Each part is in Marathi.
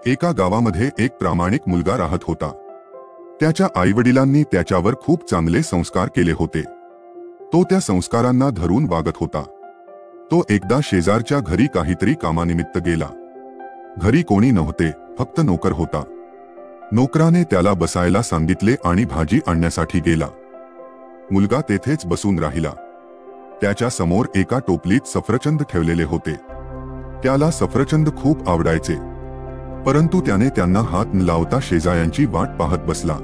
एका गावामध्ये एक प्रामाणिक मुलगा राहत होता. त्याच्या आईवडिलांनी त्याच्यावर खूप चांगले संस्कार केले होते. तो त्या संस्कारांना धरून वागत होता. तो एकदा शेजारच्या घरी काहीतरी कामानिमित्त गेला. घरी कोणी नव्हते, फक्त नोकर होता. नोकराने त्याला बसायला सांगितले आणि भाजी आणण्यासाठी गेला. मुलगा तेथेच बसून राहिला. त्याच्या समोर एका टोपलीत सफरचंद ठेवलेले होते. त्याला सफरचंद खूप आवडायचे, परंतु त्याने त्यांना हात न लावता शेजाऱ्यांची वाट पाहत बसला.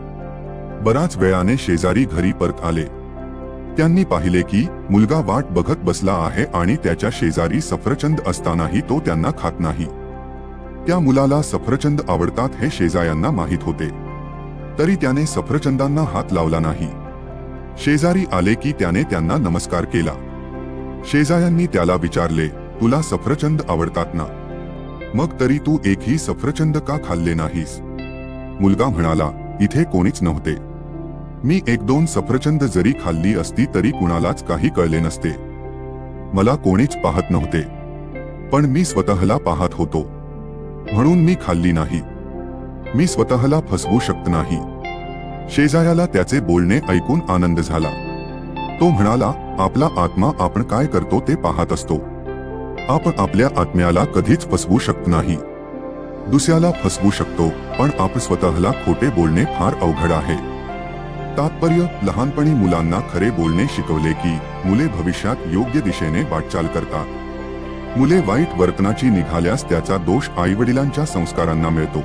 बराच वेळाने शेजारी घरी परत आले. त्यांनी पाहिले की मुलगा वाट बघत बसला आहे आणि त्याच्या शेजारी सफरचंद असतानाही तो त्यांना खात नाही. त्या मुलाला सफरचंद आवडतात हे शेजाऱ्यांना माहीत होते, तरी त्याने सफरचंदांना हात लावला नाही. शेजारी आले की त्याने त्यांना नमस्कार केला. शेजाऱ्यांनी त्याला विचारले, तुला सफरचंद आवडतात ना? मग तरी तू एकही सफरचंद का खाल्ले नाहीस? मुलगा म्हणाला, इथे कोणीच नव्हते. मी 1-2 सफरचंद जरी खाल्ली असती तरी कुणालाच काही कळले नसते. मला कोणीच पाहत नव्हते, पण मी स्वतःला पाहत होतो, म्हणून मी खाल्ली नाही. मी स्वतःला फसवू शकत नाही. शेजाऱ्याला त्याचे बोलणे ऐकून आनंद झाला. तो म्हणाला, आपला आत्मा आपण काय करतो ते पाहत असतो. आपण आपल्या आत्म्याला कधीच फसवू शकत नाही. दुसऱ्याला फसवू शकतो, पण आपण स्वतःला खोटे बोलणे फार अवघड आहे. तात्पर्य, लहानपणी मुलांना खरे बोलणे शिकवले की मुले भविष्यात योग्य दिशेने वाटचाल करतात. मुले वाईट वर्तनाची निघाल्यास त्याचा दोष आईवडिलांच्या संस्कारांना मिळतो.